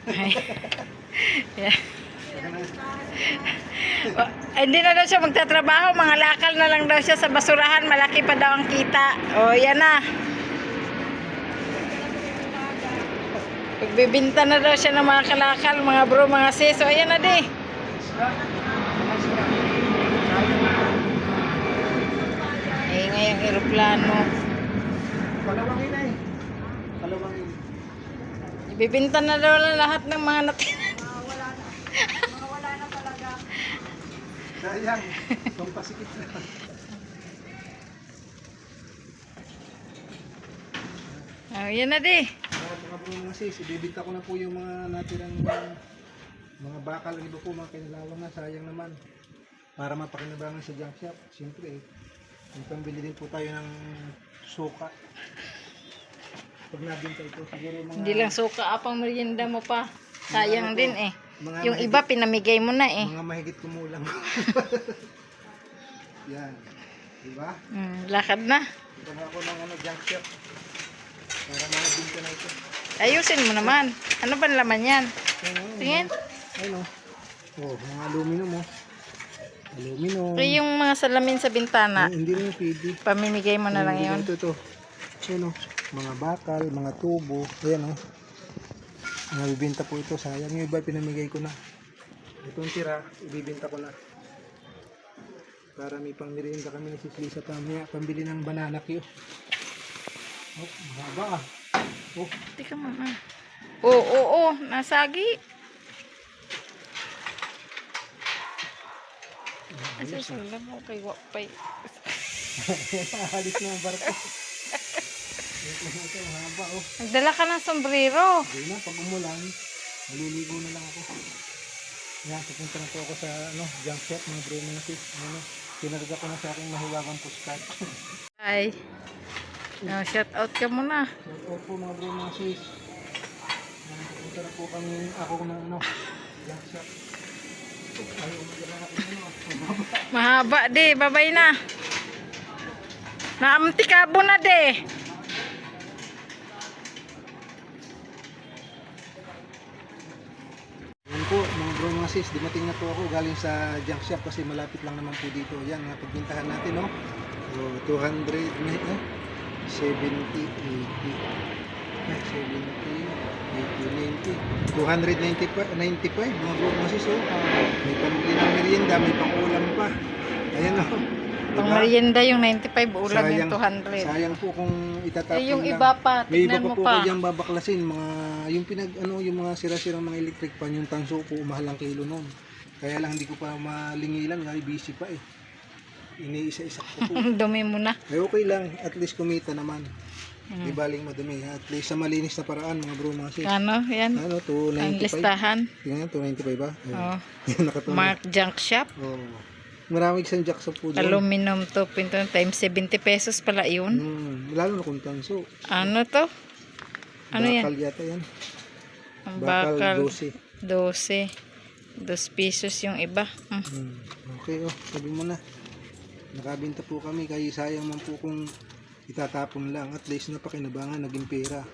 Ay. Yeah. Hindi na daw siya magtatrabaho, mga lakal na lang daw siya sa basurahan, malaki pa daw ang kita. O, yan na. Pagbibinta na daw siya ng mga kalakal, mga bro, mga sis. O, ayan na di. Ingay ang eroplano. Palawangin na eh. Palawangin. Ibibinta na daw lahat ng mga natin. Wala na talaga. Sayang. Itong pasikip na. O, yan na di. Mga bro mga sis, ibibinta ko na po yung mga natirang mga bakal. Iba po mga kinalawang na. Sayang naman. Para mapakinabangan sa junk shop. Siyempre eh. Pambili din po tayo ng suka. Pag nabinta ito, siguro mga... Hindi lang suka, apang merienda mo pa. Sayang din eh. Yung mahigit, iba, pinamigay mo na eh. mga mahigit kumulang. Yan. Diba? Lakad na. Ito na ako ng junk shop. Para makabinta na ito. Ayusin mo naman. Ano ba laman yan? Tingin. Ayun o. Oh, mga aluminum o. Aluminum. Pero yung mga salamin sa bintana, Hindi rin pwede. pamimigay mo na lang yun. Ito. Ayun o. Mga bakal, mga tubo. Ayan o. Nabibinta po ito. Sayang yung iba pinamigay ko na. Itong tira, ibibinta ko na. Para may pang merienda kami ni Sis Lisa pamaya. Pambili ng banana Q. Oh, mahaba ah. Oh. Tika mo na. Oo, nasagi. Asa sila mo kay wapay. Alis na ang barko. Ito, mahaba oh. Nagdala ka ng sombrero. Hindi na, pag umulan, maliligo na lang ako. Yan, pupunta na po ako sa junk shop, mga bro mga sis. Pinarga ko na sa aking mahiwagang puskat. Ay. No, shout out ka muna. Shout out po mga bro mga sis. Pupunta na po kami, ako ng junk shop. Ay, umagala na Mahaba de, babay na. Naamtikabo na de. Yan po mga bro mga sis, dumating na po ako galing sa junk shop kasi malapit lang naman po dito. Yan, mga pagbintahan natin no. So, 200, 70, 80, 295 mga bro mga sis oh. May pambili ng merienda, may pangulam pa. Ayan o. Pang merienda yung 95, ulam yung 200. Sayang po kung itatapon Yung lang. iba pa, May iba tignan pa mo po pa. ko diyang babaklasin, yung yung mga sira-sirang mga electric pan, yung tanso po, mahal ang kilo noon. Kaya lang hindi ko pa malingilan, kasi busy pa eh. Iniisa-isa ko po. Dumi mo na. Ay okay lang, at least kumita naman. Di baling madumi, at least sa malinis na paraan mga bro mga sis. Ano, yan. Ano, Ang 295. listahan. Tingnan, 295 ba? Oh. Nakatuloy. Mark Junk Shop. Oh. Maraming isang jackson po doon. Aluminum to, pinto times 70 pesos pala yun. Lalo na kung tanso. Ano to? Ano Bakal yan? yata yan. Ang Bakal bakal. 12. 12. 2 pesos yung iba. Okay oh, sabi mo na. Nakabinta po kami, kaya sayang man po kung itatapon lang. At least napakinabangan, naging pera.